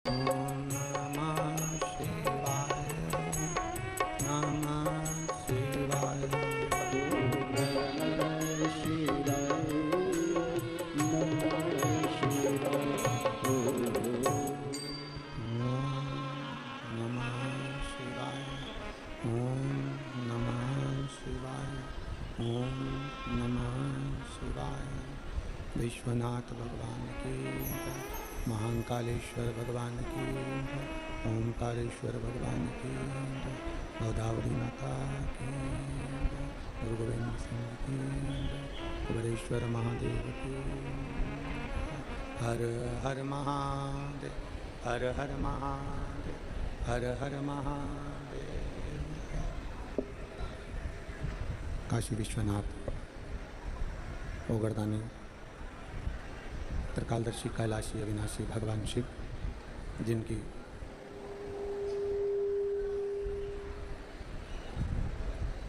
ओम नमः शिवाय। नमः शिवाय। नमः शिवाय। नमः शिवाय। ओम नमः शिवाय। ओम नमः शिवाय। ओम नमः शिवाय। विश्वनाथ भगवान की जय। महाकालेश्वर भगवान की जय। ओमकारेश्वर भगवान की जय। गोदावरी माता की जय। गुरु गोविंद सिंह की जय। कुबेरेश्वर महादेव की जय। हर हर महादेव। हर हर महादेव। हर हर महादेव। काशी विश्वनाथ ओगरदानी त्रिकालदर्शी कैलाशी अविनाशी भगवान शिव, जिनकी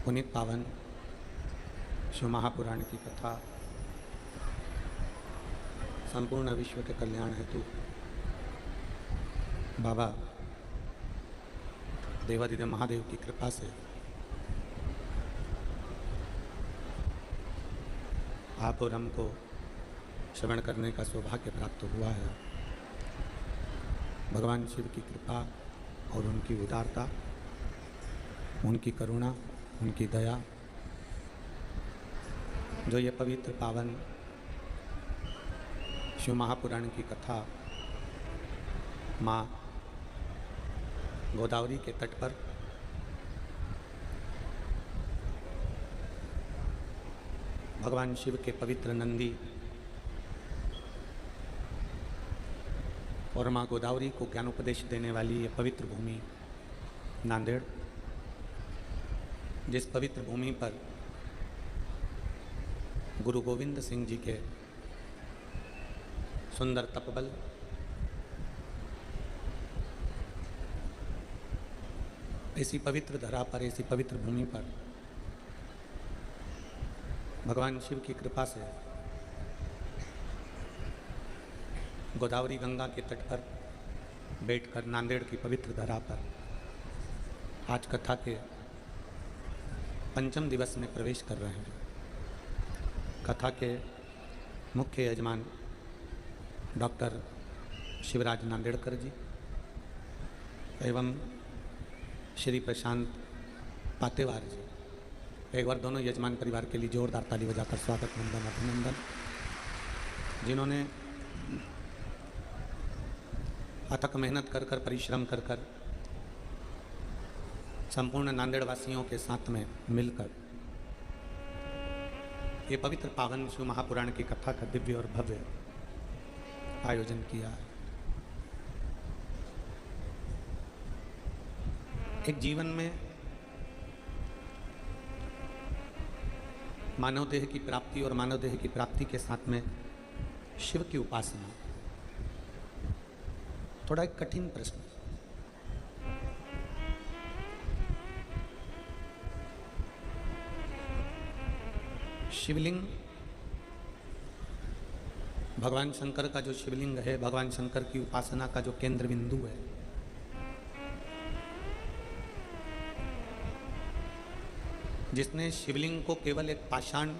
पुनीत पावन शिव महापुराण की कथा संपूर्ण विश्व के कल्याण हेतु बाबा देवादिदेव महादेव की कृपा से आप और हमको श्रवण करने का सौभाग्य प्राप्त हुआ है। भगवान शिव की कृपा और उनकी उदारता, उनकी करुणा, उनकी दया, जो ये पवित्र पावन शिव महापुराण की कथा माँ गोदावरी के तट पर भगवान शिव के पवित्र नंदी और माँ गोदावरी को ज्ञानोपदेश देने वाली ये पवित्र भूमि नांदेड़, जिस पवित्र भूमि पर गुरु गोविंद सिंह जी के सुंदर तपबल, ऐसी पवित्र धरा पर, ऐसी पवित्र भूमि पर भगवान शिव की कृपा से गोदावरी गंगा के तट पर बैठकर नांदेड़ की पवित्र धरा पर आज कथा के पंचम दिवस में प्रवेश कर रहे हैं। कथा के मुख्य यजमान डॉक्टर शिवराज नांदेड़कर जी एवं श्री प्रशांत पातेवार जी, एक बार दोनों यजमान परिवार के लिए जोरदार ताली बजाकर स्वागत, वंदन, अभिनंदन। जिन्होंने अथक मेहनत कर कर, परिश्रम कर कर संपूर्ण नांदेड़ वासियों के साथ में मिलकर ये पवित्र पावन शिव महापुराण की कथा का दिव्य और भव्य आयोजन किया है। एक जीवन में मानव देह की प्राप्ति और मानव देह की प्राप्ति के साथ में शिव की उपासना थोड़ा एक कठिन प्रश्न। शिवलिंग, भगवान शंकर का जो शिवलिंग है, भगवान शंकर की उपासना का जो केंद्र बिंदु है, जिसने शिवलिंग को केवल एक पाषाण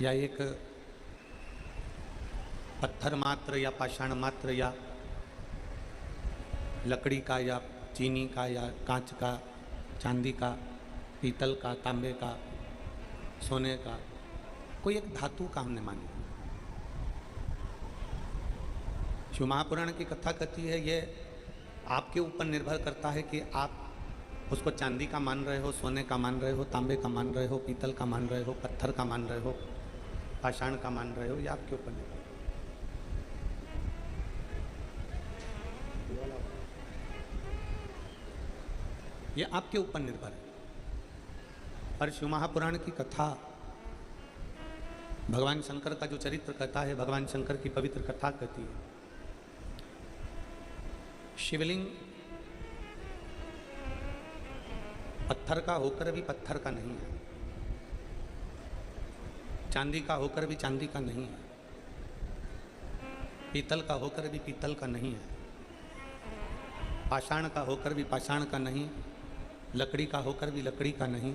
या एक पत्थर मात्र या पाषाण मात्र या लकड़ी का या चीनी का या कांच का, चांदी का, पीतल का, तांबे का, सोने का, कोई एक धातु का हमने माना। शिव महापुराण की कथा कहती है ये आपके ऊपर निर्भर करता है कि आप उसको चांदी का मान रहे हो, सोने का मान रहे हो, तांबे का मान रहे हो, पीतल का मान रहे हो, पत्थर का मान रहे हो, पाषाण का मान रहे हो, ये आपके ऊपर निर्भर। ये आपके ऊपर निर्भर है। पर शिव महापुराण की कथा भगवान शंकर का जो चरित्र कहता है, भगवान शंकर की पवित्र कथा कहती है। शिवलिंग पत्थर का होकर भी पत्थर का नहीं है, चांदी का होकर भी चांदी का नहीं है। पीतल का होकर भी पीतल का नहीं है, पाषाण का होकर भी पाषाण का नहीं, लकड़ी का होकर भी लकड़ी का नहीं।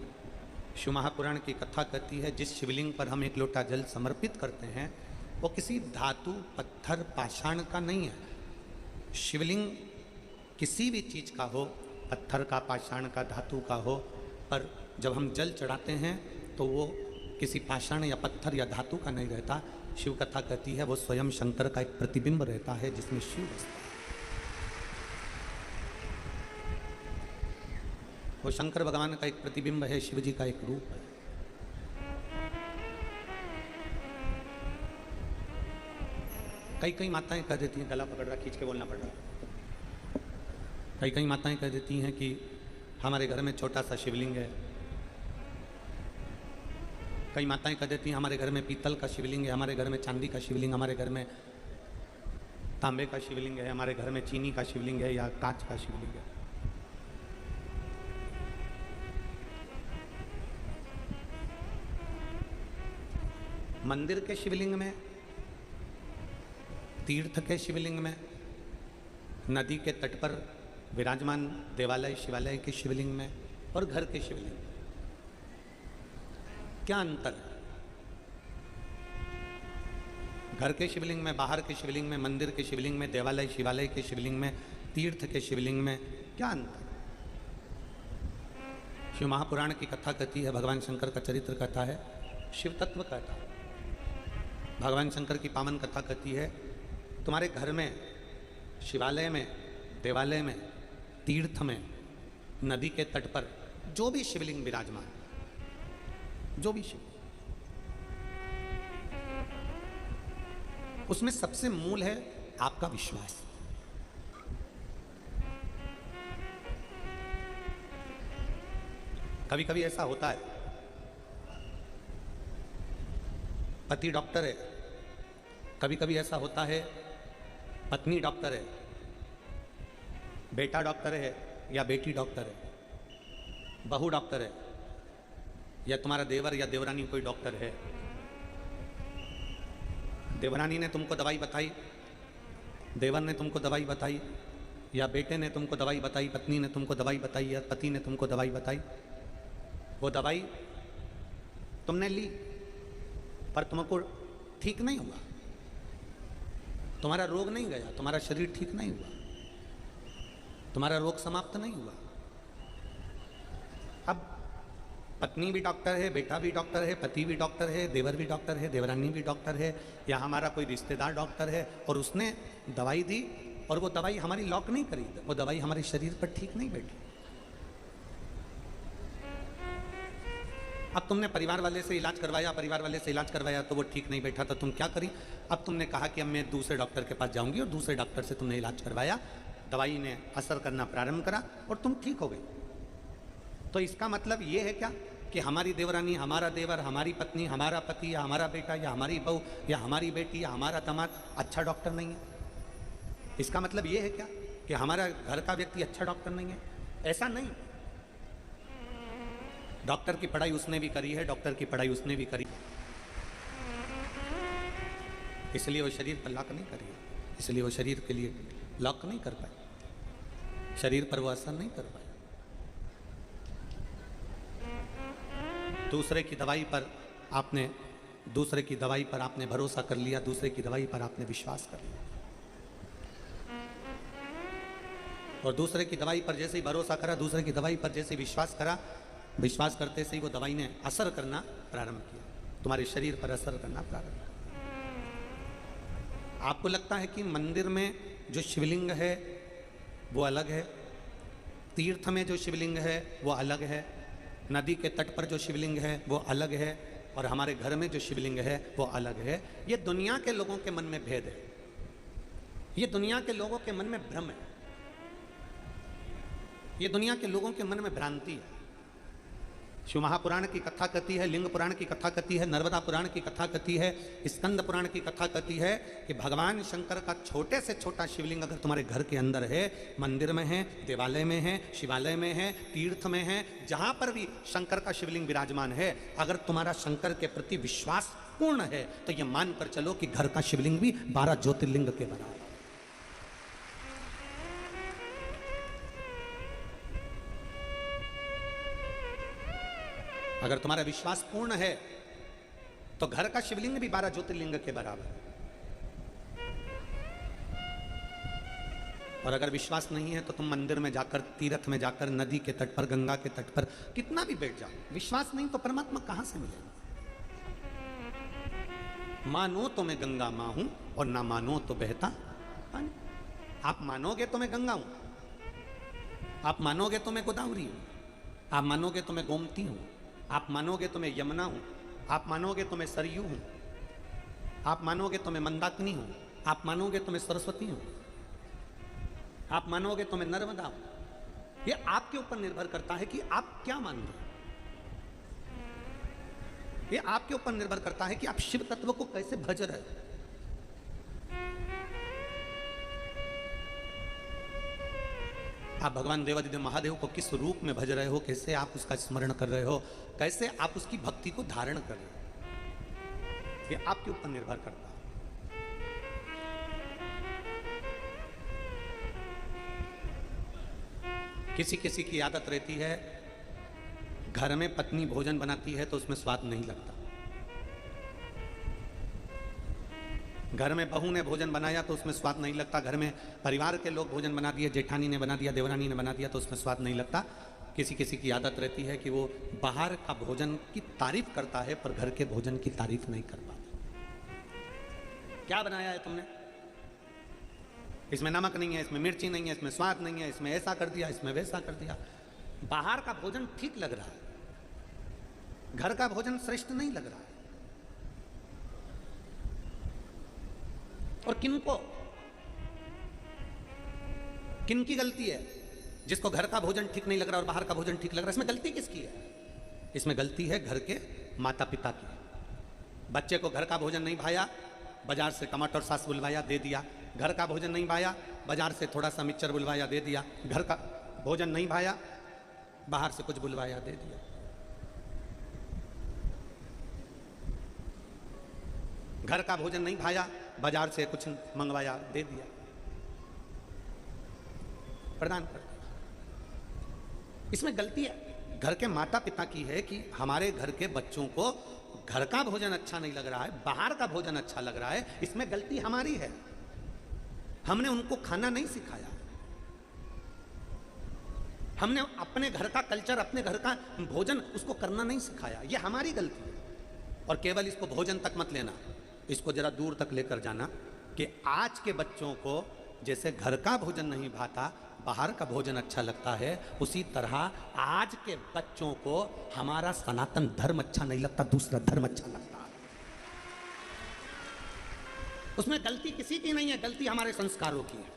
शिव महापुराण की कथा कहती है जिस शिवलिंग पर हम एक लोटा जल समर्पित करते हैं वो किसी धातु, पत्थर, पाषाण का नहीं है। शिवलिंग किसी भी चीज़ का हो, पत्थर का, पाषाण का, धातु का हो, पर जब हम जल चढ़ाते हैं तो वो किसी पाषाण या पत्थर या धातु का नहीं रहता। शिव कथा कहती है वो स्वयं शंकर का एक प्रतिबिंब रहता है जिसमें शिव बसता है। वो शंकर भगवान का एक प्रतिबिंब है, शिव जी का एक रूप है। कई कई माताएं कह देती हैं, गला पकड़ रहा, खींच के बोलना पड़ रहा। कई कई माताएं कह देती हैं कि हमारे घर में छोटा सा शिवलिंग है। कई माताएं कह देती हैं हमारे घर में पीतल का शिवलिंग है, हमारे घर में चांदी का शिवलिंग, हमारे घर में तांबे का शिवलिंग है, हमारे घर में चीनी का शिवलिंग है या कांच का शिवलिंग है। मंदिर के शिवलिंग में, तीर्थ के शिवलिंग में, नदी के तट पर विराजमान देवालय शिवालय के शिवलिंग में और घर के शिवलिंग में क्या अंतर है? घर के शिवलिंग में, बाहर के शिवलिंग में, मंदिर के शिवलिंग में, देवालय शिवालय के शिवलिंग में, तीर्थ के शिवलिंग में क्या अंतर है? शिव महापुराण की कथा कहती है, भगवान शंकर का चरित्र कहता है, शिव तत्व कहता है। भगवान शंकर की पावन कथा कहती है तुम्हारे घर में, शिवालय में, देवालय में, तीर्थ में, नदी के तट पर जो भी शिवलिंग विराजमान, जो भी शिव, उसमें सबसे मूल है आपका विश्वास। कभी कभी ऐसा होता है, पति डॉक्टर है, कभी कभी ऐसा होता है पत्नी डॉक्टर है, बेटा डॉक्टर है या बेटी डॉक्टर है, बहू डॉक्टर है या तुम्हारा देवर या देवरानी कोई डॉक्टर है। देवरानी ने तुमको दवाई बताई, देवर ने तुमको दवाई बताई, या बेटे ने तुमको दवाई बताई, पत्नी ने तुमको दवाई बताई, या पति ने तुमको दवाई बताई। वो दवाई तुमने ली पर तुमको ठीक नहीं हुआ, तुम्हारा रोग नहीं गया, तुम्हारा शरीर ठीक नहीं हुआ, तुम्हारा रोग समाप्त नहीं हुआ। अब पत्नी भी डॉक्टर है, बेटा भी डॉक्टर है, पति भी डॉक्टर है, देवर भी डॉक्टर है, देवरानी भी डॉक्टर है, या हमारा कोई रिश्तेदार डॉक्टर है और उसने दवाई दी और वो दवाई हमारी लॉक नहीं करी, वो दवाई हमारे शरीर पर ठीक नहीं बैठी। अब तुमने परिवार वाले से इलाज करवाया, परिवार वाले से इलाज करवाया तो वो ठीक नहीं बैठा, तो तुम क्या करी? अब तुमने कहा कि अब मैं दूसरे डॉक्टर के पास जाऊंगी, और दूसरे डॉक्टर से तुमने इलाज करवाया, दवाई ने असर करना प्रारंभ करा और तुम ठीक हो गए। तो इसका मतलब ये है क्या कि हमारी देवरानी, हमारा देवर, हमारी पत्नी, हमारा पति या हमारा बेटा या हमारी बहू या हमारी बेटी या हमारा दामाद अच्छा डॉक्टर नहीं है? इसका मतलब ये है क्या कि हमारा घर का व्यक्ति अच्छा डॉक्टर नहीं है? ऐसा नहीं। डॉक्टर की पढ़ाई उसने भी करी है, डॉक्टर की पढ़ाई उसने भी करी, इसलिए वो शरीर पर लॉक नहीं करी, इसलिए वो शरीर के लिए लॉक नहीं कर पाए, शरीर पर वो असर नहीं कर पाए। दूसरे की दवाई पर आपने, दूसरे की दवाई पर आपने भरोसा कर लिया, दूसरे की दवाई पर आपने विश्वास कर लिया, और दूसरे की दवाई पर जैसे ही भरोसा करा, दूसरे की दवाई पर जैसे विश्वास करा, विश्वास करते से ही वो दवाई ने असर करना प्रारंभ किया, तुम्हारे शरीर पर असर करना प्रारंभ किया। आपको लगता है कि मंदिर में जो शिवलिंग है वो अलग है, तीर्थ में जो शिवलिंग है वो अलग है, नदी के तट पर जो शिवलिंग है वो अलग है, और हमारे घर में जो शिवलिंग है वो अलग है। ये दुनिया के लोगों के मन में भेद है, ये दुनिया के लोगों के मन में भ्रम है, ये दुनिया के लोगों के मन में भ्रांति है। शिव महापुराण की कथा कहती है, लिंग पुराण की कथा कहती है, नर्मदा पुराण की कथा कहती है, स्कंद पुराण की कथा कहती है कि भगवान शंकर का छोटे से छोटा शिवलिंग अगर तुम्हारे घर के अंदर है, मंदिर में है, देवालय में है, शिवालय में है, तीर्थ में है, जहाँ पर भी शंकर का शिवलिंग विराजमान है, अगर तुम्हारा शंकर के प्रति विश्वास पूर्ण है तो ये मानकर चलो कि घर का शिवलिंग भी 12 ज्योतिर्लिंग के बराबर। अगर तुम्हारा विश्वास पूर्ण है तो घर का शिवलिंग भी 12 ज्योतिर्लिंग के बराबर। और अगर विश्वास नहीं है तो तुम मंदिर में जाकर, तीर्थ में जाकर, नदी के तट पर, गंगा के तट पर कितना भी बैठ जाओ, विश्वास नहीं तो परमात्मा कहां से मिलेगा? मानो तो मैं गंगा मां हूं और ना मानो तो बहता पानी। आप मानोगे तो मैं गंगा हूं, आप मानोगे तो मैं गोदावरी हूं, आप मानोगे तो मैं गोमती हूं, आप मानोगे तो मैं यमुना हूं, आप मानोगे तो मैं सरयू हूं, आप मानोगे तो मैं मंदाकिनी हूं, आप मानोगे तो मैं सरस्वती हूं, आप मानोगे तो मैं नर्मदा हूं। ये आपके ऊपर निर्भर करता है कि आप क्या मान रहे। ये आपके ऊपर निर्भर करता है कि आप शिव तत्व को कैसे भज रहे हो। आप भगवान देवादिदेव महादेव को किस रूप में भज रहे हो, कैसे आप उसका स्मरण कर रहे हो, कैसे आप उसकी भक्ति को धारण कर रहे हो, ये आपके ऊपर निर्भर करता है। किसी किसी की आदत रहती है, घर में पत्नी भोजन बनाती है तो उसमें स्वाद नहीं लगता, घर में बहू ने भोजन बनाया तो उसमें स्वाद नहीं लगता, घर में परिवार के लोग भोजन बना दिए, जेठानी ने बना दिया, देवरानी ने बना दिया तो उसमें स्वाद नहीं लगता। किसी किसी की आदत रहती है कि वो बाहर का भोजन की तारीफ करता है पर घर के भोजन की तारीफ नहीं कर पाता। क्या बनाया है तुमने? इसमें नमक नहीं है, इसमें मिर्ची नहीं है, इसमें स्वाद नहीं है, इसमें ऐसा कर दिया, इसमें वैसा कर दिया। बाहर का भोजन ठीक लग रहा है, घर का भोजन श्रेष्ठ नहीं लग रहा है। और किनकी गलती है? जिसको घर का भोजन ठीक नहीं लग रहा और बाहर का भोजन ठीक लग रहा है, इसमें गलती किसकी है? इसमें गलती है घर के माता पिता की। बच्चे को घर का भोजन नहीं भाया, बाजार से टमाटर सॉस बुलवाया, दे दिया। घर का भोजन नहीं भाया, बाजार से थोड़ा सा मिक्सचर बुलवाया, दे दिया। घर का भोजन नहीं भाया, बाहर से कुछ बुलवाया, दे दिया। घर का भोजन नहीं भाया, बाजार से कुछ मंगवाया, दे दिया, प्रदान कर दिया। इसमें गलती है घर के माता पिता की है कि हमारे घर के बच्चों को घर का भोजन अच्छा नहीं लग रहा है, बाहर का भोजन अच्छा लग रहा है। इसमें गलती हमारी है, हमने उनको खाना नहीं सिखाया, हमने अपने घर का कल्चर, अपने घर का भोजन उसको करना नहीं सिखाया। ये हमारी गलती है। और केवल इसको भोजन तक मत लेना, इसको जरा दूर तक लेकर जाना कि आज के बच्चों को जैसे घर का भोजन नहीं भाता, बाहर का भोजन अच्छा लगता है, उसी तरह आज के बच्चों को हमारा सनातन धर्म अच्छा नहीं लगता, दूसरा धर्म अच्छा लगता है। उसमें गलती किसी की नहीं है, गलती हमारे संस्कारों की है।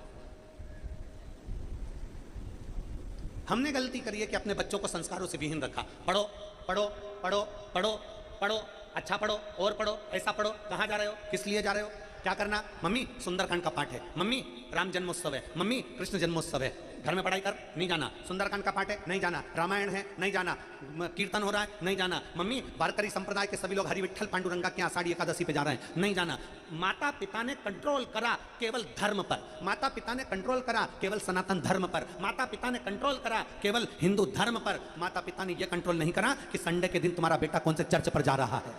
हमने गलती करी है कि अपने बच्चों को संस्कारों से विहीन रखा। पढ़ो पढ़ो पढ़ो पढ़ो पढ़ो, अच्छा पढ़ो और पढ़ो, ऐसा पढ़ो। कहाँ जा रहे हो, किस लिए जा रहे हो, क्या करना? मम्मी सुंदरकांड का पाठ है, मम्मी राम जन्मोत्सव है, मम्मी कृष्ण जन्मोत्सव है। घर में पढ़ाई कर, नहीं जाना। सुंदरकांड का पाठ है, नहीं जाना। रामायण है, नहीं जाना। कीर्तन हो रहा है, नहीं जाना। मम्मी वारकरी संप्रदाय के सभी लोग हरि विठ्ठल पांडुरंगा के आषाढ़ी एकादशी पे जा रहे हैं, नहीं जाना। माता पिता ने कंट्रोल करा केवल धर्म पर, माता पिता ने कंट्रोल करा केवल सनातन धर्म पर, माता पिता ने कंट्रोल करा केवल हिंदू धर्म पर। माता पिता ने यह कंट्रोल नहीं करा कि संडे के दिन तुम्हारा बेटा कौन से चर्च पर जा रहा है।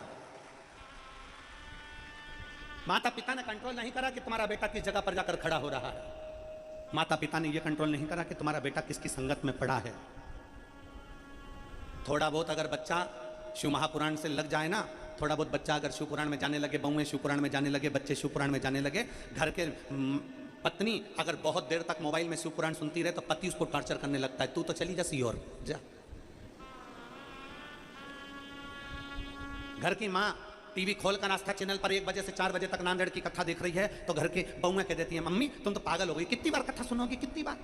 माता पिता ने कंट्रोल नहीं करा कि तुम्हारा बेटा किस जगह पर जाकर खड़ा हो रहा है। माता पिता ने यह कंट्रोल नहीं करा कि तुम्हारा बेटा किसकी संगत में पड़ा है। थोड़ा बहुत अगर बच्चा शिव महापुराण से लग जाए ना, थोड़ा बहुत बच्चा अगर शिव पुराण में जाने लगे, बहुएं शिव पुराण में जाने लगे, बच्चे शिव पुराण में जाने लगे, घर के पत्नी अगर बहुत देर तक मोबाइल में शिव पुराण सुनती रहे तो पति उसको टॉर्चर करने लगता है, तू तो चली जा सीहोर जा। घर की माँ टीवी खोलकर आस्था चैनल पर 1 बजे से 4 बजे तक नांदेड़ की कथा देख रही है तो घर की बहुएं कह देती है, मम्मी तुम तो पागल हो गई, कितनी बार कथा सुनोगी, कितनी बार?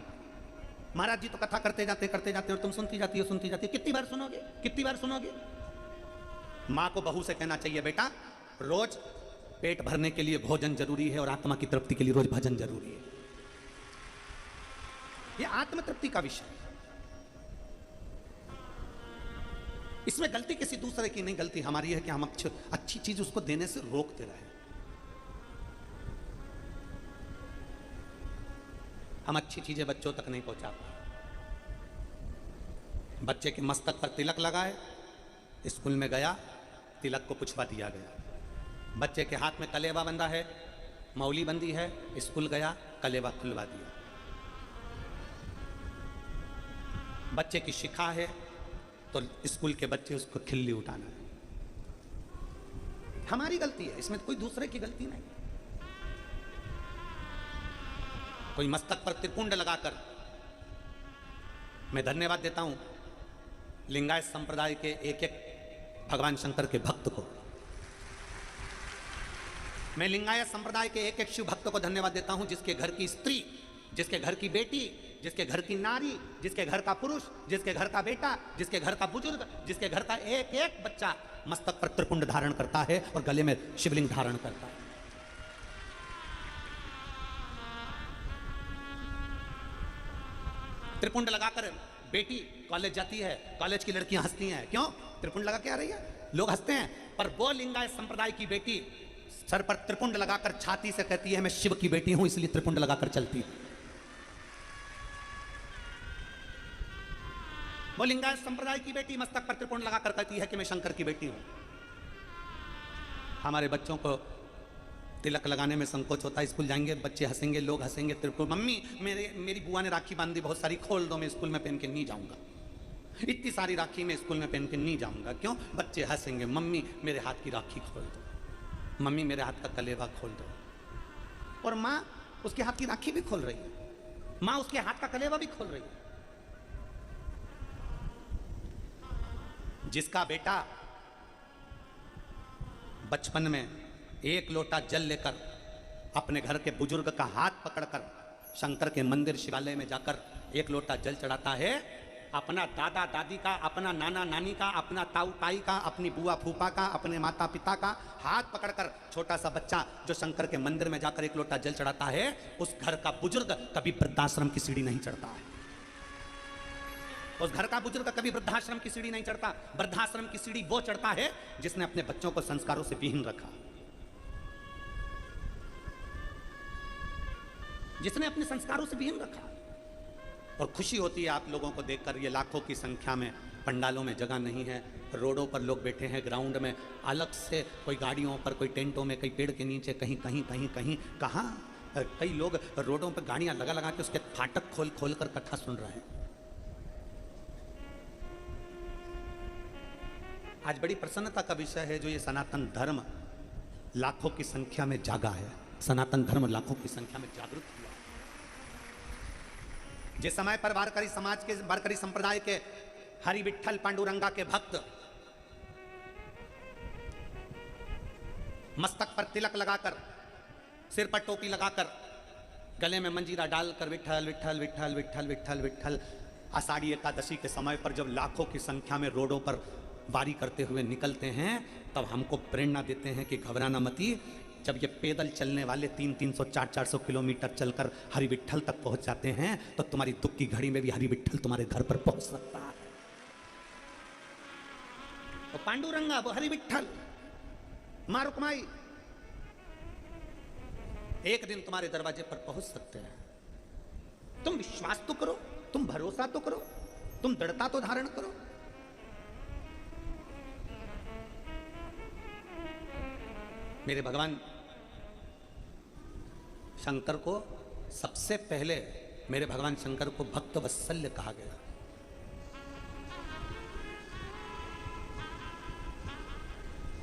महाराज जी तो कथा करते जाते और तुम सुनती जाती हो, कितनी बार सुनोगे, कितनी बार सुनोगे? माँ को बहू से कहना चाहिए, बेटा रोज पेट भरने के लिए भोजन जरूरी है और आत्मा की तृप्ति के लिए रोज भजन जरूरी है। यह आत्म तृप्ति का विषय है। इसमें गलती किसी दूसरे की नहीं, गलती हमारी है कि हम अच्छी चीज उसको देने से रोकते रहे। हम अच्छी चीजें बच्चों तक नहीं पहुंचा पाए। बच्चे के मस्तक पर तिलक लगाए, स्कूल में गया, तिलक को पुछवा दिया गया। बच्चे के हाथ में कलेवा बंधा है, मौली बंदी है, स्कूल गया, कलेवा खुलवा दिया। बच्चे की शिखा है तो स्कूल के बच्चे उसको खिल्ली उठाना है। हमारी गलती है, इसमें कोई दूसरे की गलती नहीं। कोई मस्तक पर त्रिपुंड लगाकर, मैं धन्यवाद देता हूं लिंगायत संप्रदाय के एक एक भगवान शंकर के भक्त को। मैं लिंगायत संप्रदाय के एक एक शिव भक्त को धन्यवाद देता हूं, जिसके घर की स्त्री, जिसके घर की बेटी, जिसके घर की नारी, जिसके घर का पुरुष, जिसके घर का बेटा, जिसके घर का बुजुर्ग, जिसके घर का एक एक बच्चा मस्तक पर त्रिपुंड धारण करता है और गले में शिवलिंग धारण करता है। त्रिपुंड लगाकर बेटी कॉलेज जाती है, कॉलेज की लड़कियां हंसती हैं, क्यों? त्रिपुंड लगा के आ रही है, लोग हंसते हैं। पर वो लिंगायत संप्रदाय की बेटी सर पर त्रिपुंड लगाकर छाती से कहती है मैं शिव की बेटी हूं, इसलिए त्रिपुंड लगाकर चलती है। वो लिंगायत संप्रदाय की बेटी मस्तक पर त्रिपुंड लगाकर कहती है कि मैं शंकर की बेटी हूं। हमारे बच्चों को तिलक लगाने में संकोच होता है, स्कूल जाएंगे, बच्चे हंसेंगे, लोग हंसेंगे, त्रिपुंड, मम्मी मेरी बुआ ने राखी बांधी बहुत सारी, खोल दो, मैं स्कूल में पहन के नहीं जाऊंगा। इतनी सारी राखी मैं स्कूल में पहन के नहीं जाऊंगा, क्यों? बच्चे हंसेंगे। मम्मी मेरे हाथ की राखी खोल दो, मम्मी मेरे हाथ का कलेवा खोल दो। और माँ उसके हाथ की राखी भी खोल रही है, माँ उसके हाथ का कलेवा भी खोल रही है। जिसका बेटा बचपन में एक लोटा जल लेकर अपने घर के बुजुर्ग का हाथ पकड़कर शंकर के मंदिर शिवालय में जाकर एक लोटा जल चढ़ाता है, अपना दादा दादी का, अपना नाना नानी का, अपना ताऊ ताई का, अपनी बुआ फूफा का, अपने माता पिता का हाथ पकड़कर छोटा सा बच्चा जो शंकर के मंदिर में जाकर एक लोटा जल चढ़ाता है, उस घर का बुजुर्ग कभी वृद्धाश्रम की सीढ़ी नहीं चढ़ता है। उस घर का बुजुर्ग कभी वृद्धाश्रम की सीढ़ी नहीं चढ़ता। वृद्धाश्रम की सीढ़ी वो चढ़ता है जिसने अपने बच्चों को संस्कारों से विहीन रखा, जिसने अपने संस्कारों से विहीन रखा। और खुशी होती है आप लोगों को देखकर, ये लाखों की संख्या में पंडालों में जगह नहीं है, रोडों पर लोग बैठे हैं, ग्राउंड में अलग से, कोई गाड़ियों पर, कोई टेंटों में, कहीं पेड़ के नीचे, कहीं कहीं कहीं कहीं कहाँ, कई लोग रोडों पर गाड़ियां लगा लगा के उसके फाटक खोल खोल कर कथा सुन रहे हैं। आज बड़ी प्रसन्नता का विषय है जो ये सनातन धर्म लाखों की संख्या में जागा है, सनातन धर्म लाखों की संख्या में जागृत हुआ। जिस समय पर वारकरी समाज के, वारकरी संप्रदाय के हरि विठ्ठल पांडुरंगा के भक्त मस्तक पर तिलक लगाकर, सिर पर टोपी लगाकर, गले में मंजीरा डालकर विठ्ठल विठ्ठल विठ्ठल विठ्ठल विठ्ठल विठ्ठल, आषाढ़ी एकादशी के समय पर जब लाखों की संख्या में रोडों पर वारी करते हुए निकलते हैं, तब हमको प्रेरणा देते हैं कि घबराना मती। जब ये पैदल चलने वाले 300-300, 400-400 किलोमीटर चलकर हरि विठ्ठल तक पहुंच जाते हैं, तो तुम्हारी दुख की घड़ी में भी हरि विठ्ठल तुम्हारे घर पर पहुंच सकता है। वो पांडुरंगा, वो हरि विठ्ठल, मां रुक्माई एक दिन तुम्हारे दरवाजे पर पहुंच सकते हैं। तुम विश्वास तो करो, तुम भरोसा तो करो, तुम दृढ़ता तो धारण करो। मेरे भगवान शंकर को सबसे पहले, मेरे भगवान शंकर को भक्त वत्सल्य कहा गया।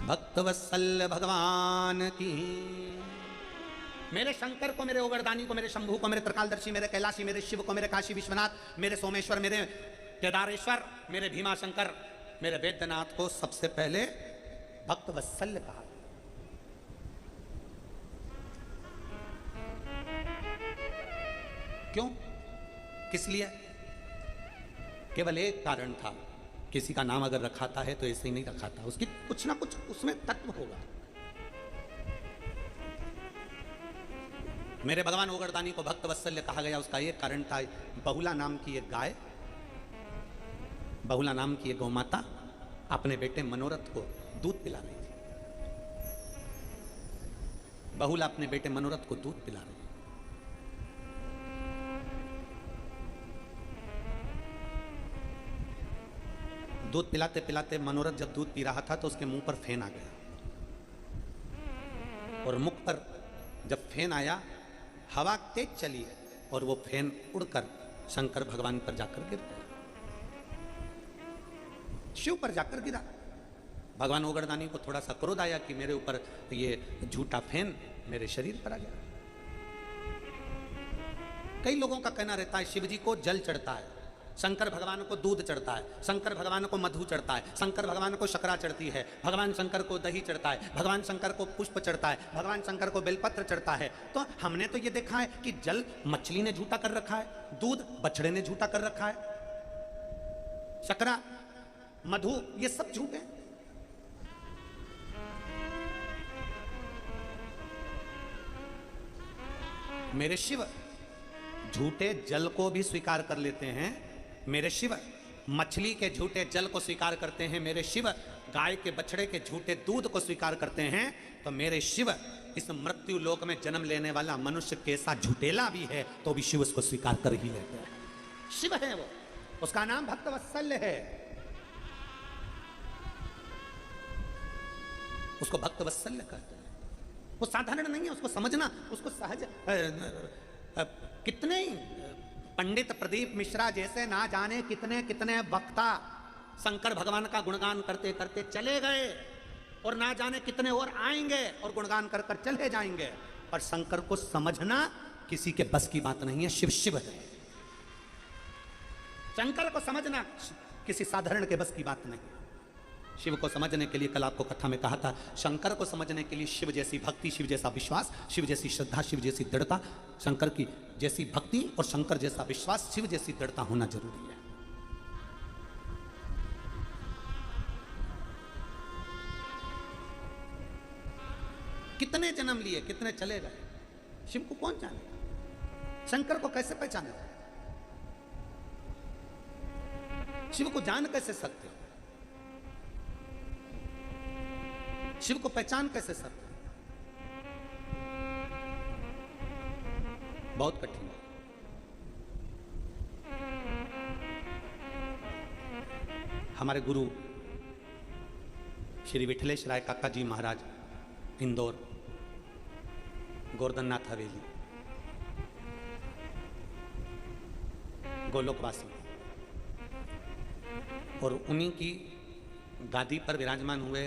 भक्त वत्सल्य भगवान की। मेरे शंकर को, मेरे ओगरदानी को, मेरे शंभू को, मेरे त्रिकालदर्शी, मेरे कैलाशी, मेरे शिव को, मेरे काशी विश्वनाथ, मेरे सोमेश्वर, मेरे केदारेश्वर, मेरे भीमाशंकर, मेरे वैद्यनाथ को सबसे पहले भक्त वत्सल्य कहा। क्यों? किस लिए? केवल एक कारण था, किसी का नाम अगर रखाता है तो ऐसे ही नहीं रखा था, उसकी कुछ ना कुछ उसमें तत्व होगा। मेरे भगवान ओगरदानी को भक्त वत्सल्य कहा गया, उसका एक कारण था, बहुला नाम की एक गाय, बहुला नाम की एक गौ माता अपने बेटे मनोरथ को दूध पिला रही थी। बहुला अपने बेटे मनोरथ को दूध पिला रही थी। दूध पिलाते पिलाते मनोरथ जब दूध पी रहा था तो उसके मुंह पर फेन आ गया, और मुख पर जब फेन आया, हवा तेज चली और वो फेन उड़कर शंकर भगवान पर जाकर गिर गया, शिव पर जाकर गिरा। भगवान ओगरदानी को थोड़ा सा क्रोध आया कि मेरे ऊपर ये झूठा फेन मेरे शरीर पर आ गया। कई लोगों का कहना रहता है शिव जी को जल चढ़ता है, शंकर भगवान को दूध चढ़ता है, शंकर भगवान को मधु चढ़ता है, शंकर भगवान को शकरा चढ़ती है, भगवान शंकर को दही चढ़ता है, भगवान शंकर को पुष्प चढ़ता है, भगवान शंकर को बेलपत्र चढ़ता है। तो हमने तो ये देखा है कि जल मछली ने झूठा कर रखा है, दूध बछड़े ने झूठा कर रखा है, शकरा मधु ये सब झूठे। मेरे शिव झूठे जल को भी स्वीकार कर लेते हैं, मेरे शिव मछली के झूठे जल को स्वीकार करते हैं, मेरे शिव गाय के बछड़े के झूठे दूध को स्वीकार करते हैं। तो मेरे शिव इस मृत्यु लोक में जन्म लेने वाला मनुष्य कैसा झूठेला भी है तो भी शिव उसको स्वीकार कर ही लेते हैं। शिव है वो, उसका नाम भक्तवत्सल्य है, उसको भक्तवत्सल्य कहते हैं। वो साधारण नहीं है, उसको समझना, उसको सहज। कितने पंडित प्रदीप मिश्रा जैसे ना जाने कितने कितने वक्ता शंकर भगवान का गुणगान करते करते चले गए, और ना जाने कितने और आएंगे और गुणगान कर कर चले जाएंगे, पर शंकर को समझना किसी के बस की बात नहीं है। शिव शिव है, शंकर को समझना किसी साधारण के बस की बात नहीं। शिव को समझने के लिए कल आपको कथा में कहा था, शंकर को समझने के लिए शिव जैसी भक्ति, शिव जैसा विश्वास, शिव जैसी श्रद्धा, शिव जैसी दृढ़ता, शंकर की जैसी भक्ति और शंकर जैसा विश्वास, शिव जैसी दृढ़ता होना जरूरी है। कितने जन्म लिए, कितने चले गए, शिव को कौन जाने, शंकर को कैसे पहचाने, शिव को जान कैसे सकते, शिव को पहचान कैसे सकते, बहुत कठिन है। हमारे गुरु श्री विठलेश राय काका जी महाराज, इंदौर, गोवर्धननाथ हवेली, गोलोकवासी, और उन्हीं की गादी पर विराजमान हुए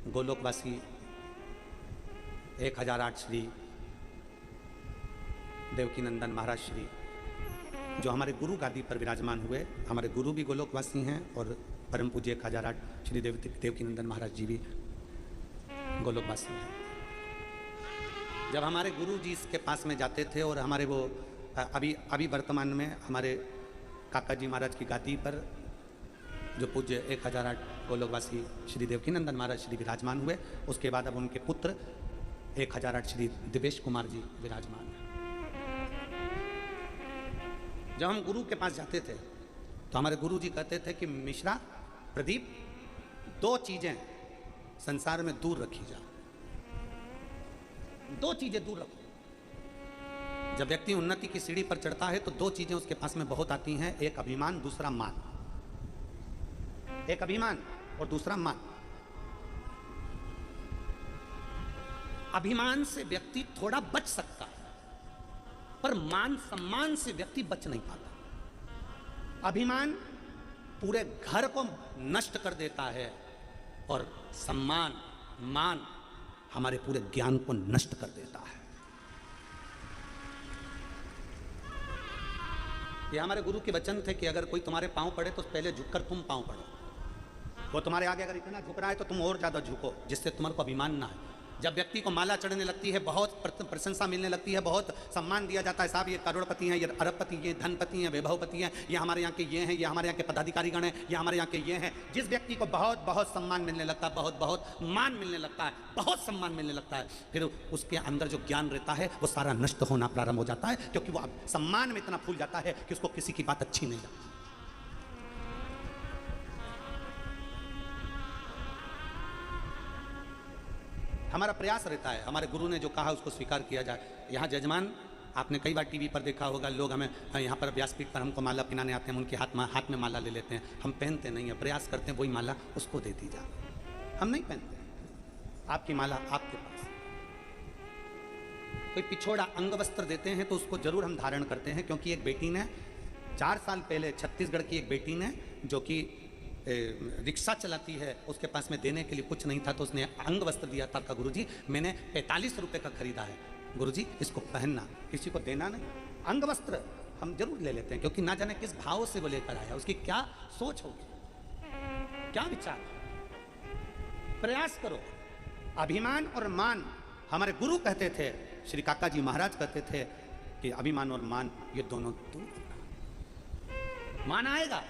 गोलोकवासी 1008 श्री देवकीनंदन महाराज श्री, जो हमारे गुरु गादी पर विराजमान हुए। हमारे गुरु भी गोलोकवासी हैं और परम पूज्य 1008 श्री देवकीनंदन महाराज जी भी गोलोकवासी हैं। जब हमारे गुरु जी इसके पास में जाते थे, और हमारे वो अभी वर्तमान में हमारे काका जी महाराज की गादी पर जो पूज्य 1008 गोलोकवासी श्री देवकीनंदन महाराज श्री विराजमान हुए, उसके बाद अब उनके पुत्र 1008 श्री दिवेश कुमार जी विराजमान हैं। जब हम गुरु के पास जाते थे तो हमारे गुरु जी कहते थे कि मिश्रा प्रदीप, दो चीजें संसार में दूर रखी जाओ, दो चीजें दूर रखो। जब व्यक्ति उन्नति की सीढ़ी पर चढ़ता है तो दो चीजें उसके पास में बहुत आती हैं, एक अभिमान, दूसरा मान। एक अभिमान और दूसरा मान। अभिमान से व्यक्ति थोड़ा बच सकता है, पर मान सम्मान से व्यक्ति बच नहीं पाता। अभिमान पूरे घर को नष्ट कर देता है, और सम्मान, मान हमारे पूरे ज्ञान को नष्ट कर देता है। ये हमारे गुरु के वचन थे कि अगर कोई तुम्हारे पांव पड़े तो पहले झुककर तुम पांव पड़ो। वो तुम्हारे आगे अगर इतना झुक रहा है तो तुम और ज्यादा झुको, जिससे तुम्हारे को अभिमान ना है। जब व्यक्ति को माला चढ़ने लगती है, बहुत प्रशंसा मिलने लगती है, बहुत सम्मान दिया जाता है, साहब ये करोड़पति हैं, ये अरबपति, ये धनपति हैं, वैभवपति हैं, ये हमारे यहाँ के ये हैं, ये हमारे यहाँ के पदाधिकारीगण हैं, ये हमारे यहाँ के ये हैं। जिस व्यक्ति को बहुत बहुत सम्मान मिलने लगता है, बहुत बहुत मान मिलने लगता है, बहुत सम्मान मिलने लगता है, फिर उसके अंदर जो ज्ञान रहता है वो सारा नष्ट होना प्रारंभ हो जाता है, क्योंकि वो सम्मान में इतना फूल जाता है कि उसको किसी की बात अच्छी नहीं लगती। हमारा प्रयास रहता है, हमारे गुरु ने जो कहा उसको स्वीकार किया जाए। यहाँ जजमान आपने कई बार टीवी पर देखा होगा, लोग हमें यहाँ पर व्यासपीठ पर हमको माला पहनाने आते हैं, हम उनके हाथ में माला ले लेते हैं, हम पहनते नहीं हैं, प्रयास करते हैं वही माला उसको दे दी जाए, हम नहीं पहनते। आपकी माला आपके पास, कोई पिछोड़ा अंग वस्त्र देते हैं तो उसको जरूर हम धारण करते हैं, क्योंकि एक बेटी ने 4 साल पहले छत्तीसगढ़ की एक बेटी ने, जो कि रिक्शा चलाती है, उसके पास में देने के लिए कुछ नहीं था तो उसने अंग वस्त्र दिया था, गुरुजी मैंने 45 रुपए का खरीदा है, गुरुजी इसको पहनना, किसी को देना नहीं। अंग वस्त्र हम जरूर ले लेते हैं, क्योंकि ना जाने किस भाव से वो लेकर आया, उसकी क्या सोच होगी, क्या विचार। प्रयास करो। अभिमान और मान, हमारे गुरु कहते थे, श्री काका जी महाराज कहते थे कि अभिमान और मान ये दोनों दूर, मान आएगा।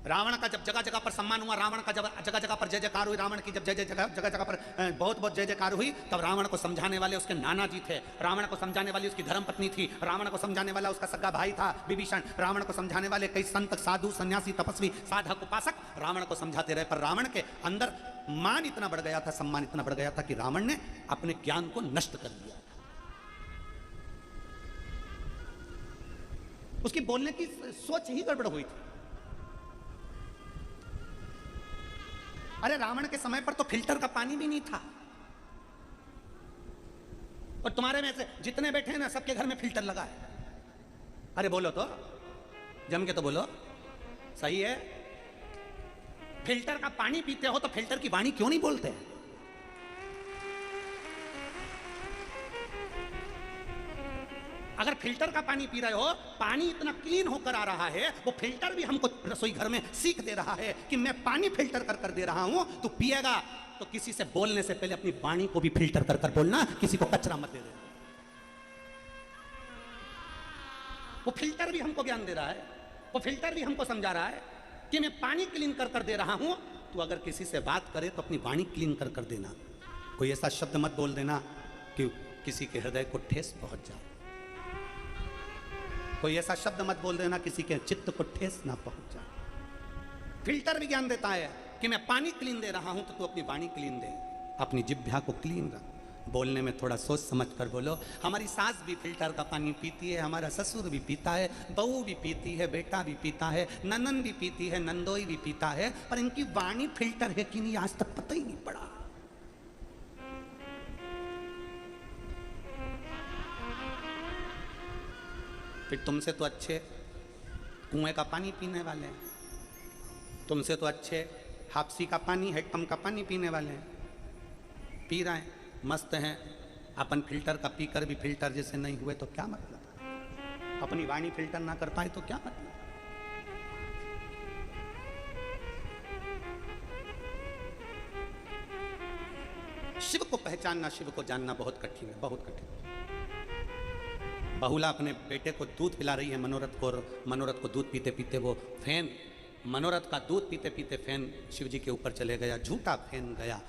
रावण का जब जगह जगह पर सम्मान हुआ, रावण का जब जगह जगह पर जय जयकार हुई, रावण की जब जगह जगह पर बहुत बहुत जय जयकार हुई, तब रावण को समझाने वाले उसके नाना जी थे, रावण को समझाने वाली उसकी धर्मपत्नी थी, रावण को समझाने वाला उसका सगा भाई था विभीषण, रावण को समझाने वाले कई संत साधु सन्यासी तपस्वी साधक उपासक रावण को समझाते रहे, पर रावण के अंदर मान इतना बढ़ गया था, सम्मान इतना बढ़ गया था कि रावण ने अपने ज्ञान को नष्ट कर दिया। उसकी बोलने की सोच ही गड़बड़ हुई थी। अरे रावण के समय पर तो फिल्टर का पानी भी नहीं था, और तुम्हारे में से जितने बैठे हैं ना सबके घर में फिल्टर लगा है। अरे बोलो तो, जम के तो बोलो, सही है। फिल्टर का पानी पीते हो तो फिल्टर की वाणी क्यों नहीं बोलते? अगर फिल्टर का पानी पी रहे हो, पानी इतना क्लीन होकर आ रहा है, वो फिल्टर भी हमको रसोई घर में सीख दे रहा है कि मैं पानी फिल्टर कर कर दे रहा हूं, तो पिएगा तो किसी से बोलने से पहले अपनी वाणी को भी फिल्टर कर कर बोलना, किसी को कचरा मत दे देना। वो फिल्टर भी हमको ज्ञान दे रहा है, वो फिल्टर भी हमको समझा रहा है कि मैं पानी क्लीन कर कर दे रहा हूं, तो अगर किसी से बात करे तो अपनी वाणी क्लीन कर कर देना। कोई ऐसा शब्द मत बोल देना कि किसी के हृदय को ठेस पहुंच जाए, कोई ऐसा शब्द मत बोल देना किसी के चित्त को ठेस ना पहुंच जाए। फिल्टर भी ज्ञान देता है कि मैं पानी क्लीन दे रहा हूं, तो तू अपनी वाणी क्लीन दे, अपनी जिह्वा को क्लीन रख, बोलने में थोड़ा सोच समझ कर बोलो। हमारी सास भी फिल्टर का पानी पीती है, हमारा ससुर भी पीता है, बहू भी पीती है, बेटा भी पीता है, ननन भी पीती है, नंदोई भी पीता है, पर इनकी वाणी फिल्टर है कि नहीं आज तक पता ही नहीं पड़ा। फिर तुमसे तो अच्छे कुएं का पानी पीने वाले हैं, तुमसे तो अच्छे हापसी का पानी, हैडपंप का पानी पीने वाले हैं, पी रहे हैं, मस्त हैं। अपन फिल्टर का पीकर भी फिल्टर जैसे नहीं हुए तो क्या मतलब? अपनी वाणी फिल्टर ना कर पाए तो क्या मतलब? शिव को पहचानना, शिव को जानना बहुत कठिन है, बहुत कठिन। बहुला अपने बेटे को दूध पिला रही है मनोरथ को, और मनोरथ को दूध पीते पीते वो फैन, मनोरथ का दूध पीते पीते फैन शिव जी के ऊपर चले गया, झूठा फैन गया।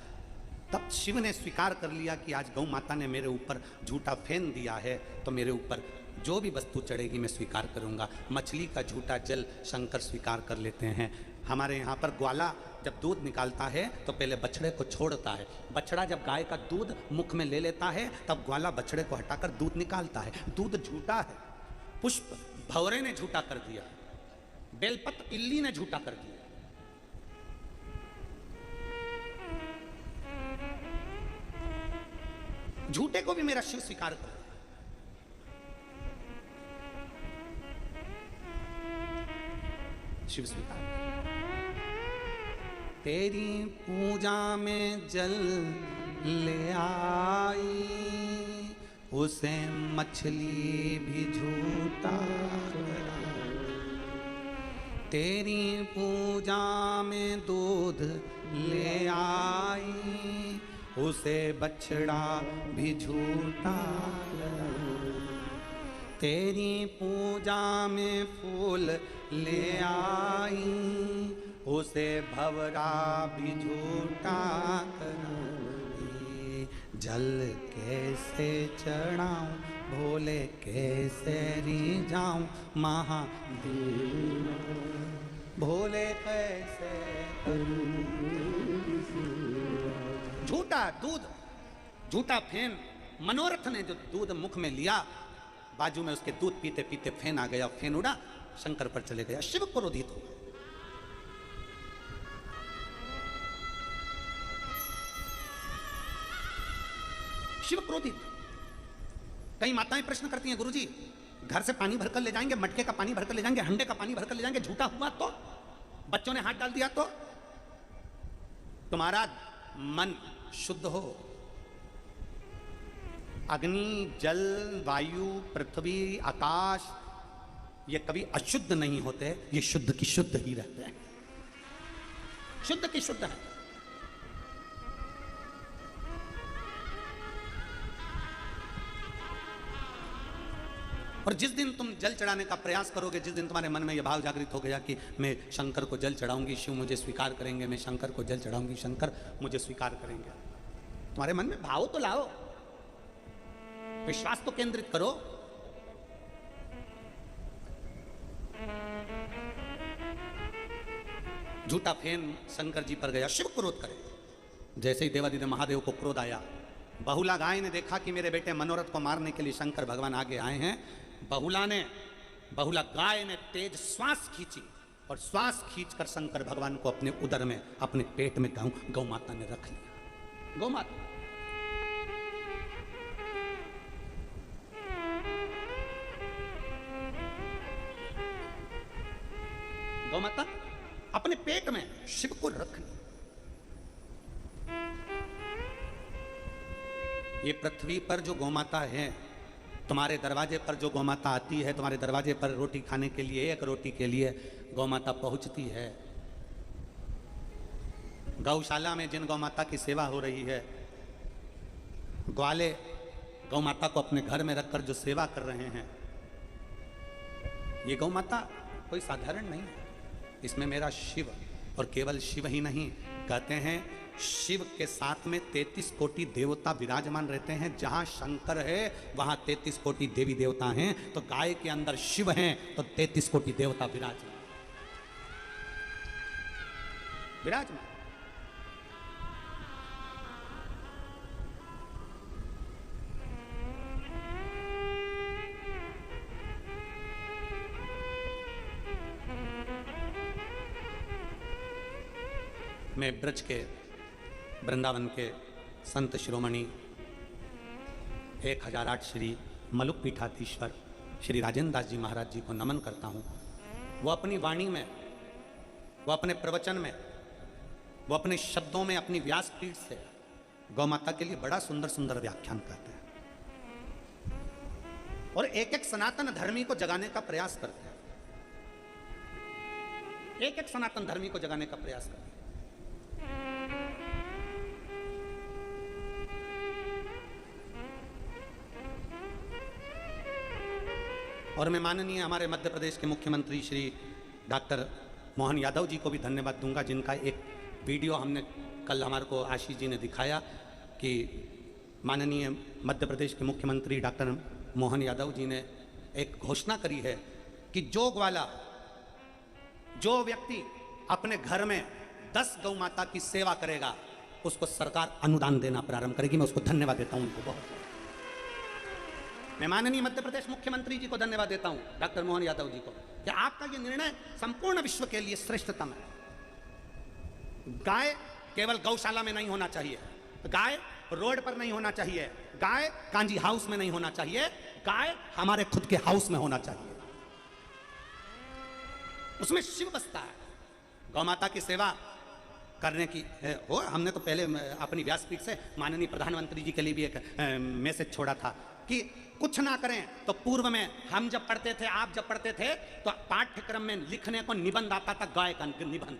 तब शिव ने स्वीकार कर लिया कि आज गौ माता ने मेरे ऊपर झूठा फैन दिया है, तो मेरे ऊपर जो भी वस्तु चढ़ेगी मैं स्वीकार करूंगा। मछली का झूठा जल शंकर स्वीकार कर लेते हैं। हमारे यहाँ पर ग्वाला जब दूध निकालता है तो पहले बछड़े को छोड़ता है, बछड़ा जब गाय का दूध मुख में ले लेता है तब ग्वाला बछड़े को हटाकर दूध निकालता है। दूध झूठा है, पुष्प भंवरे ने झूठा कर दिया, बेलपत्र इल्ली ने झूठा कर दिया। झूठे को भी मेरा शिव स्वीकार कर, शिव स्वीकार। तेरी पूजा में जल ले आई, उसे मछली भी झूठा। तेरी पूजा में दूध ले आई, उसे बछड़ा भी झूठा। तेरी पूजा में फूल ले आई, उसे भंवरा भी झूठा। जल कैसे चढ़ाऊं, भोले कैसे रिझाऊं, महादेव भोले कैसे करूं। झूठा दूध झूठा फेन, मनोरथ ने जो दूध मुख में लिया, बाजू में उसके दूध पीते पीते फेन आ गया, फेन उड़ा, शंकर पर चले गया, शिव क्रोधित हो। शिव क्रोधित। कई माताएं प्रश्न करती हैं, गुरुजी घर से पानी भरकर ले जाएंगे, मटके का पानी भरकर ले जाएंगे, हंडे का पानी भरकर ले जाएंगे, झूठा हुआ तो, बच्चों ने हाथ डाल दिया तो। तुम्हारा मन शुद्ध हो, अग्नि, जल, वायु, पृथ्वी, आकाश, ये कभी अशुद्ध नहीं होते, ये शुद्ध की शुद्ध ही रहते हैं, शुद्ध की शुद्ध है। और जिस दिन तुम जल चढ़ाने का प्रयास करोगे, जिस दिन तुम्हारे मन में यह भाव जागृत हो गया कि मैं शंकर को जल चढ़ाऊंगी, शिव मुझे स्वीकार करेंगे, मैं शंकर को जल चढ़ाऊंगी, शंकर मुझे स्वीकार करेंगे, तुम्हारे मन में भाव तो लाओ, विश्वास तो केंद्रित करो। झूठा फेन शंकर जी पर गया, शिव क्रोध करे। जैसे ही देवादिदेव महादेव को क्रोध आया, बहुला गाय ने देखा कि मेरे बेटे मनोरथ को मारने के लिए शंकर भगवान आगे आए हैं। बहुला गाय ने तेज श्वास खींची और श्वास खींचकर शंकर भगवान को अपने उदर में, अपने पेट में गौ माता ने रख लिया। गौ माता अपने पेट में शिव को रख लिया। ये पृथ्वी पर जो गौमाता है, तुम्हारे दरवाजे पर जो गौमाता आती है, तुम्हारे दरवाजे पर रोटी खाने के लिए, एक रोटी के लिए गौमाता पहुंचती है। गौशाला में जिन गौमाता की सेवा हो रही है, ग्वाले गौमाता को अपने घर में रखकर जो सेवा कर रहे हैं, ये गौमाता कोई साधारण नहीं है। इसमें मेरा शिव, और केवल शिव ही नहीं, कहते हैं शिव के साथ में 33 कोटि देवता विराजमान रहते हैं। जहां शंकर है वहां 33 कोटि देवी देवता हैं, तो गाय के अंदर शिव हैं तो 33 कोटि देवता विराजमान। मैं ब्रज के, वृंदावन के संत शिरोमणि 1008 श्री मलुक पीठाधीश्वर श्री राजेंद्र दास जी महाराज जी को नमन करता हूँ। वो अपनी वाणी में, वो अपने प्रवचन में, वो अपने शब्दों में, अपनी व्यासपीठ से गौ माता के लिए बड़ा सुंदर सुंदर व्याख्यान करते हैं और एक एक सनातन धर्मी को जगाने का प्रयास करते हैं। एक एक सनातन धर्मी को जगाने का प्रयास करते हैं। और मैं माननीय हमारे मध्य प्रदेश के मुख्यमंत्री श्री डॉक्टर मोहन यादव जी को भी धन्यवाद दूंगा, जिनका एक वीडियो हमने कल हमारे को आशीष जी ने दिखाया कि माननीय मध्य प्रदेश के मुख्यमंत्री डॉक्टर मोहन यादव जी ने एक घोषणा करी है कि जो ग्वाला, जो व्यक्ति अपने घर में 10 गौ माता की सेवा करेगा उसको सरकार अनुदान देना प्रारंभ करेगी। मैं उसको धन्यवाद देता हूं, उनको बहुत। मैं माननीय मध्य प्रदेश मुख्यमंत्री जी को धन्यवाद देता हूं, डॉक्टर मोहन यादव जी को, कि आपका ये निर्णय संपूर्ण विश्व के लिए श्रेष्ठतम है। गाय केवल गौशाला में नहीं होना चाहिए, गाय रोड पर नहीं होना चाहिए, गाय कांजी हाउस में नहीं होना चाहिए, गाय हमारे खुद के हाउस में होना चाहिए। उसमें शिव बसता है। गौ माता की सेवा करने की हो, हमने तो पहले अपनी व्यासपीठ से माननीय प्रधानमंत्री जी के लिए भी एक मैसेज छोड़ा था कि कुछ ना करें तो पूर्व में हम जब पढ़ते थे, आप जब पढ़ते थे, तो पाठ्यक्रम में लिखने को निबंध आता था, गाय का निबंध।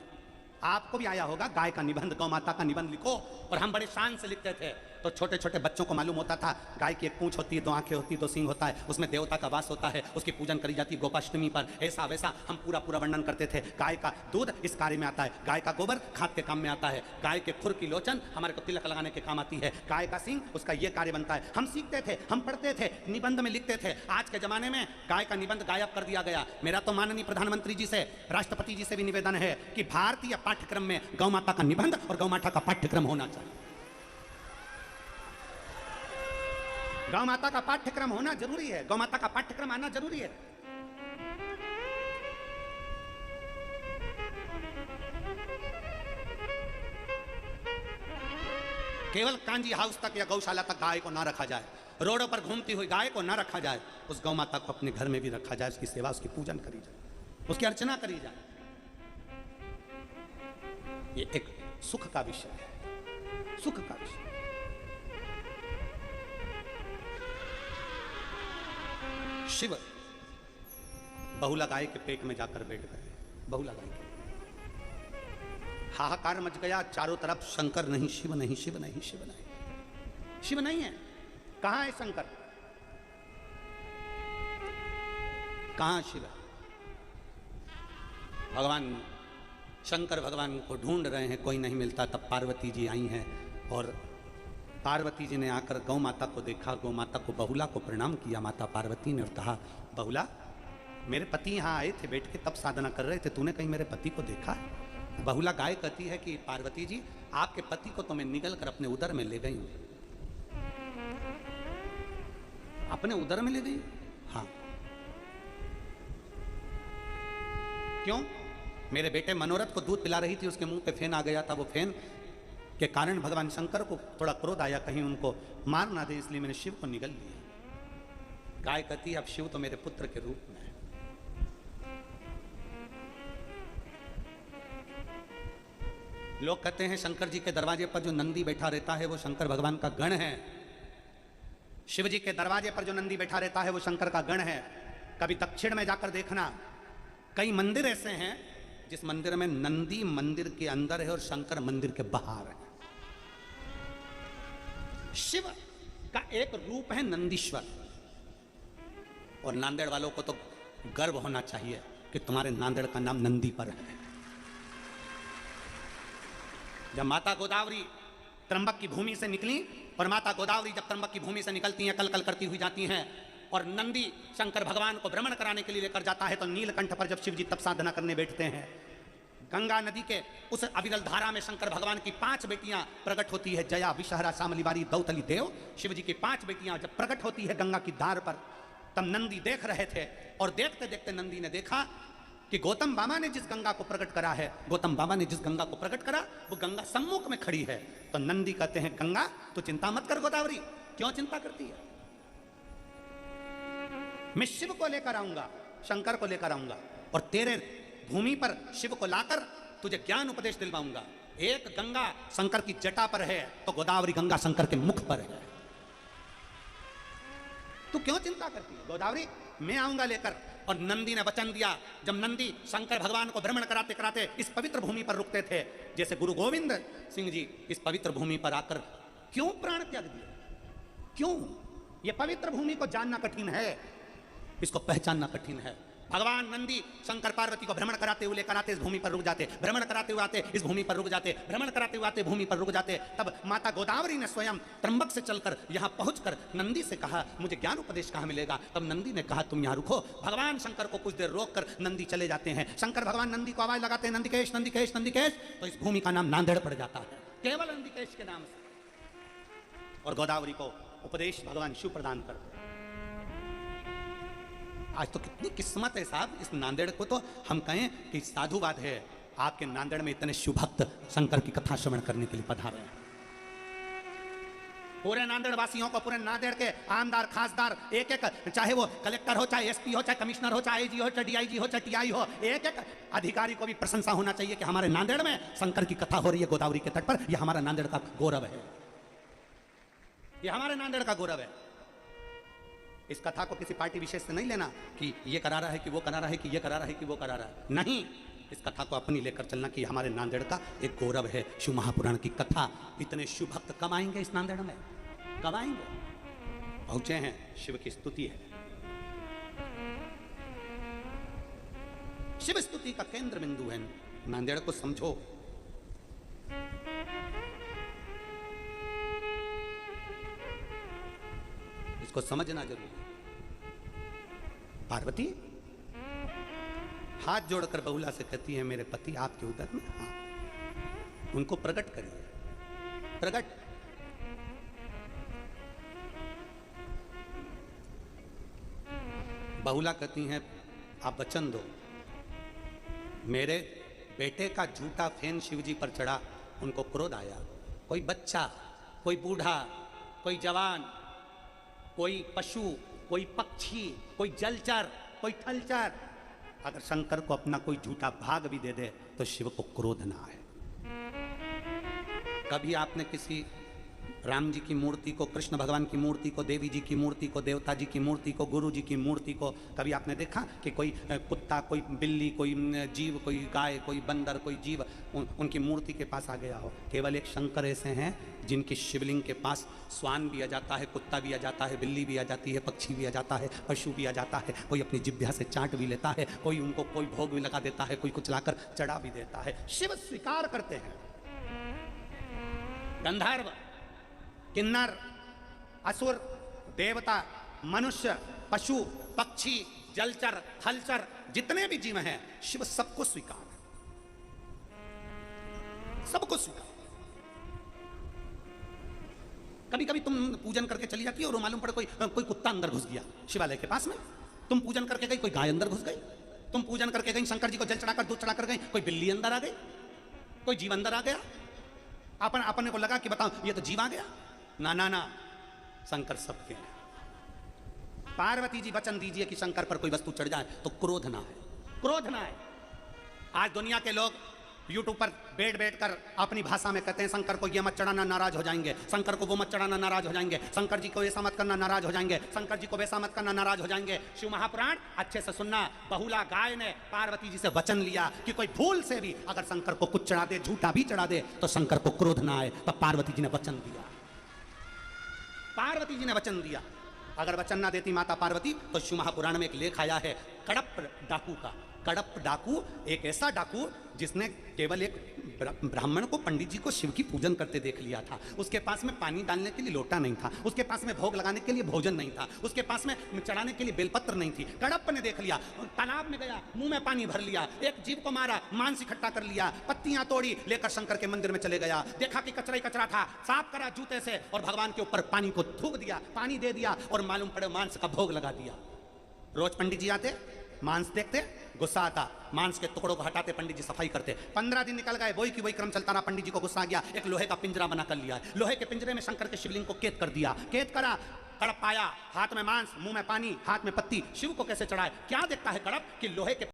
आपको भी आया होगा, गाय का निबंध, गौ माता का निबंध लिखो। और हम बड़े शान से लिखते थे, तो छोटे छोटे बच्चों को मालूम होता था गाय की एक पूंछ होती है, 2 आंखें होती है, 2 सींग होता है, उसमें देवता का वास होता है, उसकी पूजन करी जाती है गोपाष्टमी पर। ऐसा वैसा हम पूरा वर्णन करते थे। गाय का दूध इस कार्य में आता है, गाय का गोबर खाद के काम में आता है, गाय के खुर की लोचन हमारे को तिलक लगाने के काम आती है, गाय का सींग उसका ये कार्य बनता है। हम सीखते थे, हम पढ़ते थे, निबंध में लिखते थे। आज के जमाने में गाय का निबंध गायब कर दिया गया। मेरा तो माननीय प्रधानमंत्री जी से, राष्ट्रपति जी से भी निवेदन है कि भारतीय पाठ्यक्रम में गौ माता का निबंध और गौ माता का पाठ्यक्रम होना चाहिए। गौ माता का पाठ्यक्रम होना जरूरी है, गौ माता का पाठ्यक्रम आना जरूरी है। केवल कांजी हाउस तक या गौशाला तक गाय को ना रखा जाए, रोडों पर घूमती हुई गाय को ना रखा जाए, उस गौ माता को अपने घर में भी रखा जाए, उसकी सेवा, उसकी पूजन करी जाए, उसकी अर्चना करी जाए। ये एक सुख का विषय है, सुख का विषय। शिव बहुला गाय के पेट में जाकर बैठ गए, बहुला गाय के। हाहाकार मच गया चारों तरफ, शंकर नहीं, शिव नहीं, शिव नहीं, शिव नहीं, शिव नहीं है। कहां है शंकर, कहां शिव है? भगवान शंकर भगवान को ढूंढ रहे हैं, कोई नहीं मिलता। तब पार्वती जी आई हैं और पार्वती जी ने आकर गौ माता को देखा, गौ माता को, बहुला को प्रणाम किया। माता पार्वती ने कहा, बहुला मेरे पति यहाँ आए थे, बैठ के तब साधना कर रहे थे, तूने कहीं मेरे पति को देखा? बहुला गाय कहती है कि पार्वती जी, आपके पति को तो मैं निगल कर अपने उदर में ले गई हूं। अपने उदर में ले गई? हाँ। क्यों? मेरे बेटे मनोरथ को दूध पिला रही थी, उसके मुंह पे फेन आ गया था। वो फेन के कारण भगवान शंकर को थोड़ा क्रोध आया, कहीं उनको मार ना दे, इसलिए मैंने शिव को निगल लिया। गाय कहती है, अब शिव तो मेरे पुत्र के रूप में है। लोग कहते हैं शंकर जी के दरवाजे पर जो नंदी बैठा रहता है वो शंकर भगवान का गण है। शिव जी के दरवाजे पर जो नंदी बैठा रहता है वो शंकर का गण है। कभी दक्षिण में जाकर देखना, कई मंदिर ऐसे हैं जिस मंदिर में नंदी मंदिर के अंदर है और शंकर मंदिर के बाहर है। शिव का एक रूप है नंदीश्वर, और नांदेड़ वालों को तो गर्व होना चाहिए कि तुम्हारे नांदेड़ का नाम नंदी पर है। जब माता गोदावरी त्र्यंबक की भूमि से निकली, और माता गोदावरी जब त्र्यंबक की भूमि से निकलती हैं, कल कल करती हुई जाती हैं, और नंदी शंकर भगवान को भ्रमण कराने के लिए लेकर जाता है, तो नीलकंठ पर जब शिव जी तप साधना करने बैठते हैं, गंगा नदी के उस अविरल धारा में शंकर भगवान की 5 बेटियां प्रकट होती है, जया, विषहरा, शामलीबारी, गौतली, देव। शिव जी की 5 बेटियां जब प्रकट होती है गंगा की धार पर, तब नंदी देख रहे थे, और देखते देखते नंदी ने देखा कि गौतम बाबा ने जिस गंगा को प्रकट करा है, गौतम बाबा ने जिस गंगा को प्रकट करा वो गंगा सम्मुख में खड़ी है। तो नंदी कहते हैं, गंगा तो चिंता मत कर गोदावरी, क्यों चिंता करती है? मैं शिव को लेकर आऊंगा, शंकर को लेकर आऊंगा, और तेरे भूमि पर शिव को लाकर तुझे ज्ञान उपदेश दिलवाऊंगा। एक गंगा शंकर की जटा पर है, तो गोदावरी गंगा शंकर के मुख पर है। तू क्यों चिंता करती है गोदावरी, मैं आऊंगा लेकर। और नंदी ने वचन दिया। जब नंदी शंकर भगवान को भ्रमण कराते कराते इस पवित्र भूमि पर रुकते थे, जैसे गुरु गोविंद सिंह जी इस पवित्र भूमि पर आकर क्यों प्राण त्याग दिया? क्यों? ये पवित्र भूमि को जानना कठिन है, इसको पहचानना कठिन है। भगवान नंदी शंकर पार्वती को भ्रमण कराते हुए लेकर आते, इस भूमि पर रुक जाते, भ्रमण कराते हुए आते, इस भूमि पर रुक जाते, भ्रमण कराते हुए आते, भूमि पर रुक जाते। तब माता गोदावरी ने स्वयं त्र्यंबक से चलकर यहाँ पहुंचकर नंदी से कहा, मुझे ज्ञान उपदेश कहाँ मिलेगा? तब नंदी ने कहा, तुम यहाँ रुको। भगवान शंकर को कुछ देर रोककर नंदी चले जाते हैं। शंकर भगवान नंदी को आवाज लगाते हैं, नंदिकेश, नंदिकेश, नंदिकेश। तो इस भूमि का नाम नांदेड़ पड़ जाता है, केवल नंदिकेश के नाम से। और गोदावरी को उपदेश भगवान शिव प्रदान करते हैं। आज तो कितनी किस्मत है साहब इस नांदेड़ को, तो हम कहें कि साधुवाद है, आपके नांदेड़ में इतने शिव भक्त शंकर की कथा श्रवण करने के लिए पधारे हैं। पूरे नांदेड़ वासियों को, पूरे नांदेड़ के आमदार, खासदार, एक एक, चाहे वो कलेक्टर हो, चाहे एसपी हो, चाहे कमिश्नर हो, चाहे आईजी हो, चाहे डीआईजी हो, चाहे टीआई हो, एक एक अधिकारी को भी प्रशंसा होना चाहिए कि हमारे नांदेड़ में शंकर की कथा हो रही है गोदावरी के तट पर। यह हमारा नांदेड़ का गौरव है, यह हमारे नांदेड़ का गौरव है। इस कथा को किसी पार्टी विशेष से नहीं लेना कि ये करा रहा है, कि वो करा रहा है, कि ये करा रहा है, कि वो करा रहा है। नहीं, इस कथा को अपनी लेकर चलना कि हमारे नांदेड़ का एक गौरव है। शिव महापुराण की कथा, इतने शिव भक्त कब आएंगे इस नांदेड़ में? कब आएंगे? पहुंचे हैं, शिव की स्तुति है। शिव स्तुति का केंद्र बिंदु है नांदेड़ को, समझो। इसको समझना जरूरी है। पार्वती हाथ जोड़कर बहुला से कहती है, मेरे पति आपके उदर में? हाँ। उनको प्रकट करिए, प्रकट। बहुला कहती हैं आप वचन दो। मेरे बेटे का झूठा फैन शिवजी पर चढ़ा, उनको क्रोध आया। कोई बच्चा, कोई बूढ़ा, कोई जवान, कोई पशु, कोई पक्षी, कोई जलचर, कोई थलचर, अगर शंकर को अपना कोई झूठा भाग भी दे दे तो शिव को क्रोध ना आए। कभी आपने किसी राम जी की मूर्ति को, कृष्ण भगवान की मूर्ति को, देवी जी की मूर्ति को, देवता जी की मूर्ति को, गुरु जी की मूर्ति को कभी आपने देखा कि कोई कुत्ता, कोई बिल्ली, कोई जीव, कोई गाय, कोई बंदर, कोई जीव उनकी मूर्ति के पास आ गया हो? केवल एक शंकर ऐसे हैं जिनकी शिवलिंग के पास स्वान भी आ जाता है, कुत्ता भी आ जाता है, बिल्ली भी आ जाती है, पक्षी भी आ जाता है, पशु भी आ जाता है, कोई अपनी जिह्वा से चाट भी लेता है, कोई उनको कोई भोग भी लगा देता है, कोई कुछ लाकर चढ़ा भी देता है। शिव स्वीकार करते हैं। गंधर्व, किन्नर, असुर, देवता, मनुष्य, पशु, पक्षी, जलचर, थलचर, जितने भी जीव हैं, शिव सबको स्वीकार है, सबको स्वीकार। कभी कभी तुम पूजन करके चली जाती हो और मालूम पड़े कोई कुत्ता अंदर घुस गया शिवालय के पास में। तुम पूजन करके गई, कोई गाय अंदर घुस गई। तुम पूजन करके गई, शंकर जी को जल चढ़ाकर, दूध चढ़ाकर गई, कोई बिल्ली अंदर आ गई, कोई जीव अंदर आ गया। अपने को लगा कि बताओ ये तो जीव आ गया। ना ना ना, शंकर सबके हैं। पार्वती जी वचन दीजिए कि शंकर पर कोई वस्तु चढ़ जाए तो क्रोध ना है, क्रोध ना है। आज दुनिया के लोग यूट्यूब पर बैठ कर अपनी भाषा में कहते हैं शंकर को ये मत चढ़ाना, नाराज हो जाएंगे, शंकर को वो मत चढ़ाना, नाराज हो जाएंगे, शंकर जी को ऐसा मत करना, नाराज हो जाएंगे, शंकर जी को वैसा मत करना, नाराज हो जाएंगे। शिव महापुराण अच्छे से सुनना। बहुला गाय ने पार्वती जी से वचन लिया कि कोई भूल से भी अगर शंकर को कुछ चढ़ा दे, झूठा भी चढ़ा दे, तो शंकर को क्रोध ना आए। तब पार्वती जी ने वचन दिया, पार्वती जी ने वचन दिया। अगर वचन ना देती माता पार्वती तो शिव महापुराण में एक लेख आया है कडप डाकू का। कडप डाकू एक ऐसा डाकू जिसने केवल एक ब्राह्मण को, पंडित जी को शिव की पूजन करते देख लिया था। उसके पास में पानी डालने के लिए लोटा नहीं था, उसके पास में भोग लगाने के लिए भोजन नहीं था, उसके पास में चढ़ाने के लिए बेलपत्र नहीं थी। कडप ने देख लिया, तालाब में गया, मुंह में पानी भर लिया, एक जीव को मारा, मांस इकट्ठा कर लिया, पत्तियां तोड़ी, लेकर शंकर के मंदिर में चले गया। देखा कि कचरा ही कचरा था, साफ करा जूते से और भगवान के ऊपर पानी को थूक दिया, पानी दे दिया और मालूम पड़े मांस का भोग लगा दिया। रोज पंडित जी आते, मांस देखते, गुस्सा आता, मांस के टुकड़ों को हटाते, पंडित जी सफाई करते। 15 दिन निकल गए, वही की वही क्रम चलता रहा। पंडित जी को गुस्सा आ गया, एक लोहे का पिंजरा बना कर लिया, लोहे के पिंजरे में शंकर के शिवलिंग को कैद कर दिया। कैद करा, कड़प पाया, हाथ में मांस, मुंह में पानी, हाथ में पत्ती। शिव को कैसे चढ़ाए? क्या देखता है कड़प कि लोहे के